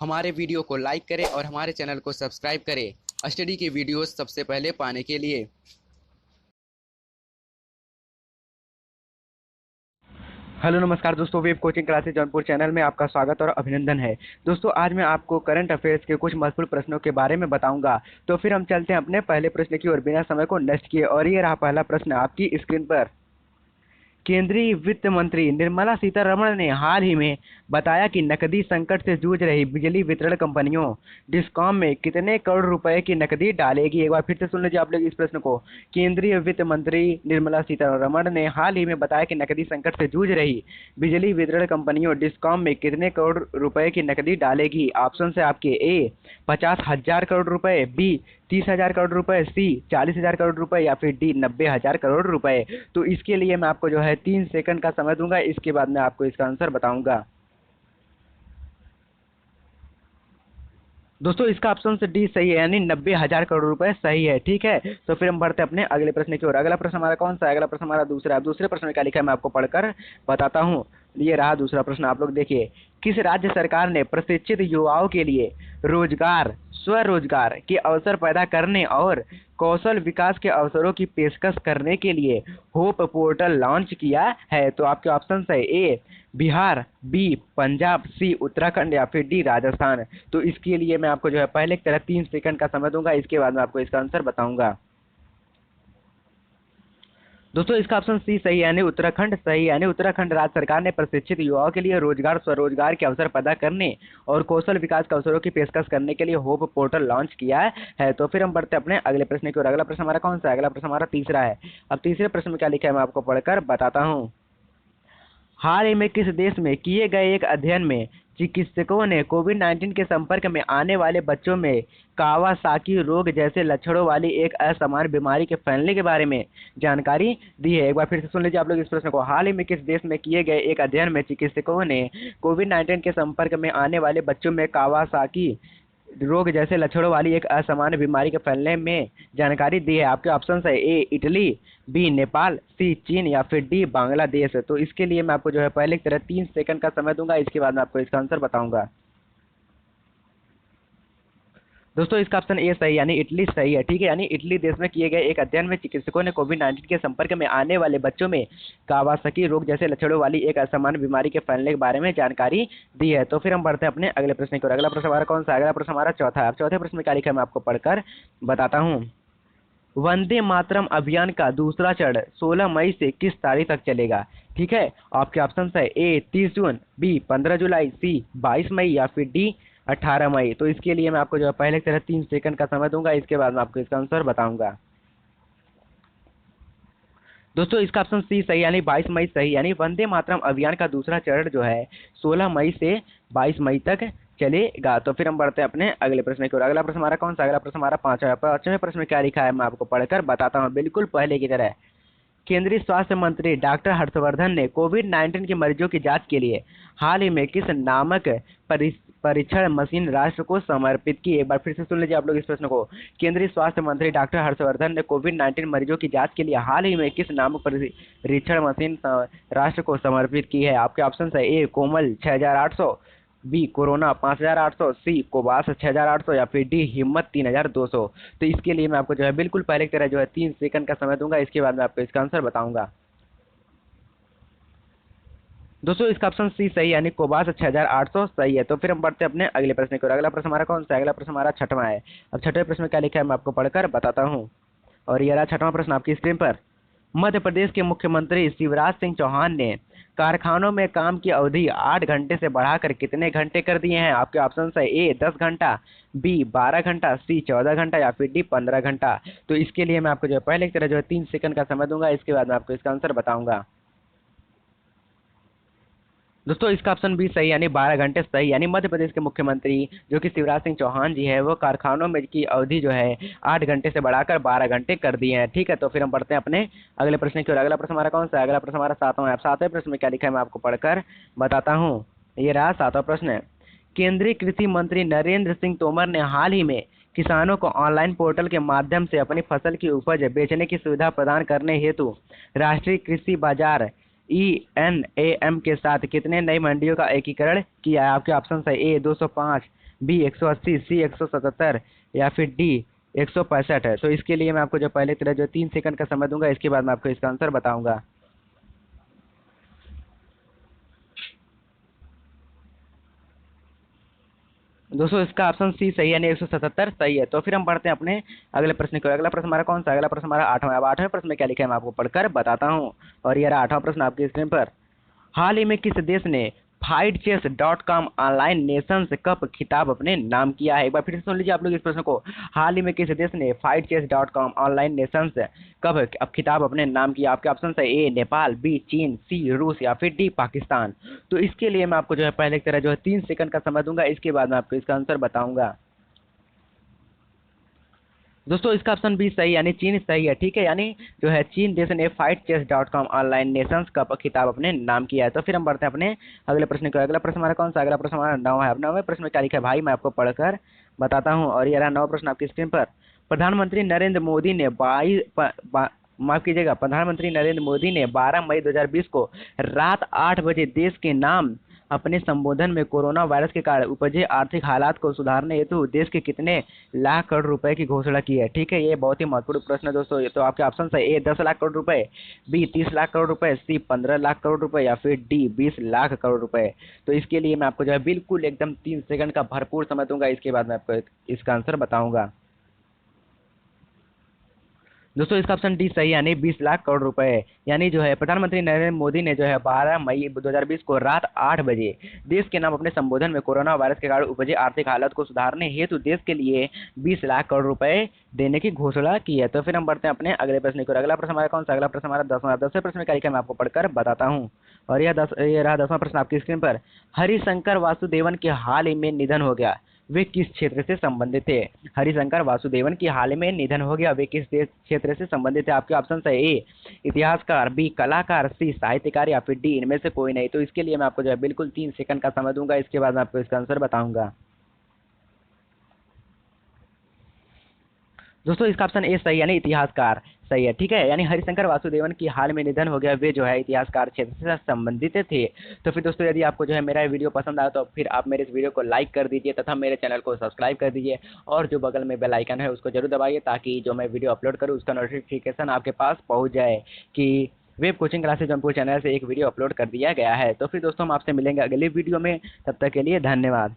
हमारे वीडियो को लाइक करें और हमारे चैनल को सब्सक्राइब करें स्टडी की वीडियोस सबसे पहले पाने के लिए। हेलो नमस्कार दोस्तों, web coaching classes Jaunpur channel में आपका स्वागत और अभिनंदन है। दोस्तों आज मैं आपको करंट अफेयर्स के कुछ महत्वपूर्ण प्रश्नों के बारे में बताऊंगा। तो फिर हम चलते हैं अपने पहले प्रश्न की ओर बिना समय को नष्ट किए। और ये रहा पहला प्रश्न आपकी स्क्रीन पर। केंद्रीय वित्त मंत्री निर्मला सीतारमण ने हाल ही में बताया कि नकदी संकट से जूझ रही बिजली वितरण कंपनियों डिस्कॉम में कितने करोड़ रुपए की नकदी डालेगी। एक बार फिर से सुन लीजिए आप लोग इस प्रश्न को। केंद्रीय वित्त मंत्री निर्मला सीतारमण ने हाल ही में बताया कि नकदी संकट से जूझ रही बिजली वितरण कंपनियों डिस्कॉम में कितने करोड़ रुपए की नकदी डालेगी। ऑप्शन है आपके ए 50,000 करोड़ रुपए, बी 30,000 करोड़ रुपए, सी 40,000 करोड़ रुपए या फिर डी 90,000 करोड़ रुपए। तो इसके लिए मैं आपको जो है 3 सेकंड का समय दूंगा, इसके बाद मैं आपको इसका आंसर बताऊंगा। दोस्तों इसका ऑप्शन से डी सही है, यानी 90,000 करोड़ रुपए सही है। ठीक है, तो फिर हम बढ़ते हैं अपने अगले प्रश्न की ओर। अगला प्रश्न हमारा कौन सा है? अगला प्रश्न हमारा दूसरा। दूसरे प्रश्न में क्या लिखा है मैं आपको पढ़कर बताता हूँ। ये रहा दूसरा प्रश्न, आप लोग देखिए। किस राज्य सरकार ने प्रशिक्षित युवाओं के लिए रोजगार, स्वरोजगार के अवसर पैदा करने और कौशल विकास के अवसरों की पेशकश करने के लिए होप पोर्टल लॉन्च किया है? तो आपके ऑप्शन है ए बिहार, बी पंजाब, सी उत्तराखंड या फिर डी राजस्थान। तो इसके लिए मैं आपको जो है पहले की तरह 3 सेकंड का समय दूंगा, इसके बाद मैं आपको इसका आंसर बताऊंगा। दोस्तों इसका ऑप्शन सी सही है, यानी उत्तराखंड सही है। यानी उत्तराखंड राज्य सरकार ने प्रशिक्षित युवाओं के लिए रोजगार, स्वरोजगार के अवसर पैदा करने और कौशल विकास के अवसरों की पेशकश करने के लिए होप पोर्टल लॉन्च किया है। तो फिर हम बढ़ते हैं अपने अगले प्रश्न की ओर। अगला प्रश्न हमारा कौन सा है? अगला प्रश्न हमारा तीसरा है। अब तीसरे प्रश्न में क्या लिखा है मैं आपको पढ़कर बताता हूँ। हाल ही में किस देश में किए गए एक अध्ययन में चिकित्सकों ने कोविड-19 के संपर्क में आने वाले बच्चों में कावासाकी रोग जैसे लक्षणों वाली एक असामान्य बीमारी के फैलने के बारे में जानकारी दी है? एक बार फिर से सुन लीजिए आप लोग इस प्रश्न को। हाल ही में किस देश में किए गए एक अध्ययन में चिकित्सकों ने कोविड-19 के संपर्क में आने वाले बच्चों में कावासाकी रोग जैसे लक्षणों वाली एक असामान्य बीमारी के फैलने में जानकारी दी है? आपके ऑप्शन है ए इटली, बी नेपाल, सी चीन या फिर डी बांग्लादेश। तो इसके लिए मैं आपको जो है पहले की तरह 3 सेकंड का समय दूंगा, इसके बाद मैं आपको इसका आंसर बताऊंगा। दोस्तों इसका ऑप्शन ए सही, यानी इटली सही है। ठीक है, यानी इटली देश में किए गए एक अध्ययन में चिकित्सकों ने कोविड-19 के संपर्क में आने वाले बच्चों में कावासाकी रोग जैसे लक्षणों वाली एक असामान्य बीमारी के फैलने के बारे में जानकारी दी है। तो फिर हम बढ़ते हैं अपने अगले प्रश्न की ओर। अगला प्रश्न हमारा कौन सा है? अगला प्रश्न हमारा चौथा है। अब चौथे प्रश्न में क्या लिखा है मैं आपको पढ़कर बताता हूँ। वंदे मातरम अभियान का दूसरा चरण 16 मई से किस तारीख तक चलेगा? ठीक है, आपके ऑप्शन है ए 30 जून, बी 15 जुलाई, सी 22 मई या फिर डी 18 मई। तो इसके लिए मैं आपको जो है पहले की तरह 3 सेकंड का समय दूंगा, इसके बाद मैं आपको इसका आंसर बताऊंगा। दोस्तों इसका ऑप्शन सी सही, यानी 22 मई सही। यानी वंदे मातरम अभियान का दूसरा चरण जो है 16 मई से 22 मई तक चलेगा। तो फिर हम बढ़ते हैं अपने अगले प्रश्न की ओर। अगला प्रश्न हमारा कौन सा? अगला प्रश्न हमारा पांचवा है। पांचवें प्रश्न में क्या लिखा है मैं आपको पढ़कर बताता हूँ, बिल्कुल पहले की तरह। केंद्रीय स्वास्थ्य मंत्री डॉक्टर हर्षवर्धन ने कोविड-19 के मरीजों की जांच के लिए हाल ही में किस नामक परीक्षण मशीन राष्ट्र को समर्पित की? एक बार फिर से सुन लीजिए आप लोग इस प्रश्न को। केंद्रीय स्वास्थ्य मंत्री डॉक्टर हर्षवर्धन ने कोविड-19 मरीजों की जांच के लिए हाल ही में किस नामक परीक्षण मशीन राष्ट्र को समर्पित की है? आपके ऑप्शन है ए कोमल 6800, बी कोरोना 5800, सी कोबास 6800 या फिर डी हिम्मत 3200। तो इसके लिए मैं आपको जो है बिल्कुल पहले की तरह जो है 3 सेकंड का समय दूंगा, इसके बाद मैं आपको इसका आंसर बताऊंगा। दोस्तों इसका ऑप्शन सी सही, यानी कोबास 6800 सही है। तो फिर हम बढ़ते हैं अपने अगले प्रश्न की ओर। अगला प्रश्न हमारा कौन सा है? अगला प्रश्न हमारा छठवां है। अब छठवें प्रश्न में क्या लिखा है मैं आपको पढ़कर बताता हूँ। और ये रहा छठवां प्रश्न आपकी स्क्रीन पर। मध्य प्रदेश के मुख्यमंत्री शिवराज सिंह चौहान ने कारखानों में काम की अवधि 8 घंटे से बढ़ाकर कितने घंटे कर दिए हैं? आपके ऑप्शन है ए 10 घंटा, बी 12 घंटा, सी 14 घंटा या फिर डी 15 घंटा। तो इसके लिए मैं आपको जो है पहले की तरह जो है 3 सेकंड का समय दूंगा, इसके बाद मैं आपको इसका आंसर बताऊंगा। दोस्तों इसका ऑप्शन बी सही, यानी 12 घंटे सही। यानी मध्य प्रदेश के मुख्यमंत्री जो कि शिवराज सिंह चौहान जी है, वो कारखानों में की अवधि जो है 8 घंटे से बढ़ाकर 12 घंटे कर दिए हैं। ठीक है, तो फिर हम बढ़ते हैं अपने अगले प्रश्न की ओर। अगला प्रश्न हमारा कौन सा है? अगला प्रश्न हमारा सातवां है। अब सातवें प्रश्न में क्या लिखा है मैं आपको पढ़कर बताता हूँ। ये रहा सातवां प्रश्न। केंद्रीय कृषि मंत्री नरेंद्र सिंह तोमर ने हाल ही में किसानों को ऑनलाइन पोर्टल के माध्यम से अपनी फसल की उपज बेचने की सुविधा प्रदान करने हेतु राष्ट्रीय कृषि बाजार ENAM के साथ कितने नई मंडियों का एकीकरण किया है? आपके ऑप्शन है ए 205, बी 180, सी 177 या फिर डी 165 है। तो इसके लिए मैं आपको जो पहले तरह जो 3 सेकंड का समय दूंगा, इसके बाद मैं आपको इसका आंसर बताऊंगा। दोस्तों इसका ऑप्शन सी सही है, यानी 177 सही है। तो फिर हम बढ़ते हैं अपने अगले प्रश्न को। अगला प्रश्न हमारा कौन सा? अगला प्रश्न हमारा 8वां। अब 8वें प्रश्न में क्या लिखा है मैं आपको पढ़कर बताता हूँ। और ये रहा 8वां प्रश्न आपकी स्क्रीन पर। हाल ही में किस देश ने FightChess.com ऑनलाइन नेशंस कप खिताब अपने नाम किया है? एक बार फिर से सुन लीजिए आप लोग इस प्रश्न को। हाल ही में किस देश ने FightChess.com ऑनलाइन नेशंस कप अब खिताब अपने नाम किया? आपके ऑप्शन है ए नेपाल, बी चीन, सी रूस या फिर डी पाकिस्तान। तो इसके लिए मैं आपको जो है पहले की तरह जो है 3 सेकंड का समय दूंगा, इसके बाद मैं आपको इसका आंसर बताऊंगा। दोस्तों इसका ऑप्शन बी सही, यानी चीन सही है। ठीक है, यानी जो है चीन देश ने FightChess.com ऑनलाइन नेशंस कप खिताब अपने नाम किया है। तो फिर हम बढ़ते हैं अपने अगले प्रश्न को। अगला प्रश्न हमारा कौन सा? अगला प्रश्न हमारा 9वां है। अब 9वें प्रश्न में क्या लिखा है भाई, मैं आपको पढ़कर बताता हूँ। और ये रहा 9वां प्रश्न आपकी स्क्रीन पर। प्रधानमंत्री नरेंद्र मोदी ने माफ कीजिएगा, प्रधानमंत्री नरेंद्र मोदी ने 12 मई 2020 को रात 8 बजे देश के नाम अपने संबोधन में कोरोना वायरस के कारण उपजे आर्थिक हालात को सुधारने हेतु देश के कितने लाख करोड़ रुपए की घोषणा की है? ठीक है, ये बहुत ही महत्वपूर्ण प्रश्न है दोस्तों। ये तो आपके ऑप्शन है ए 10 लाख करोड़ रुपए, बी 30 लाख करोड़ रुपए, सी 15 लाख करोड़ रुपए या फिर डी 20 लाख करोड़ रुपए। तो इसके लिए मैं आपको जो है बिल्कुल एकदम 3 सेकंड का भरपूर समय दूंगा, इसके बाद मैं आपको इसका आंसर बताऊंगा। दोस्तों इसका ऑप्शन डी सही है, यानी 20 लाख करोड़ रुपए। यानी जो है प्रधानमंत्री नरेंद्र मोदी ने जो है 12 मई 2020 को रात 8 बजे देश के नाम अपने संबोधन में कोरोना वायरस के कारण उपजे आर्थिक हालत को सुधारने हेतु देश के लिए 20 लाख करोड़ रुपए देने की घोषणा की है। तो फिर हम बढ़ते हैं अपने अगले प्रश्न को। अगला प्रश्न हमारा कौन सा? अगला प्रश्न हमारा 10वां। 10वें प्रश्न में क्या लिखा है मैं आपको पढ़कर बताता हूँ। और ये रहा 10वां प्रश्न आपकी स्क्रीन पर। हरिशंकर वासुदेवन के हाल ही में निधन हो गया, वे किस क्षेत्र से संबंधित थे? हरिशंकर वासुदेवन की हाल में निधन हो गया, वे किस क्षेत्र से संबंधित है? आपके ऑप्शन है ए इतिहासकार, बी कलाकार, सी साहित्यकार या फिर डी इनमें से कोई नहीं। तो इसके लिए मैं आपको जो है बिल्कुल 3 सेकंड का समय दूंगा, इसके बाद मैं आपको इसका आंसर बताऊंगा। दोस्तों इसका ऑप्शन ए सही, यानी इतिहासकार सही है। ठीक है, यानी हरिशंकर वासुदेवन की हाल में निधन हो गया, वे जो है इतिहासकार क्षेत्र से संबंधित थे। तो फिर दोस्तों यदि आपको जो है मेरा वीडियो पसंद आया तो फिर आप मेरे इस वीडियो को लाइक कर दीजिए तथा मेरे चैनल को सब्सक्राइब कर दीजिए, और जो बगल में बेल आइकन है उसको जरूर दबाइए, ताकि जो मैं वीडियो अपलोड करूँ उसका नोटिफिकेशन आपके पास पहुँच जाए कि web coaching classes Jaunpur channel से एक वीडियो अपलोड कर दिया गया है। तो फिर दोस्तों हम आपसे मिलेंगे अगले वीडियो में, तब तक के लिए धन्यवाद।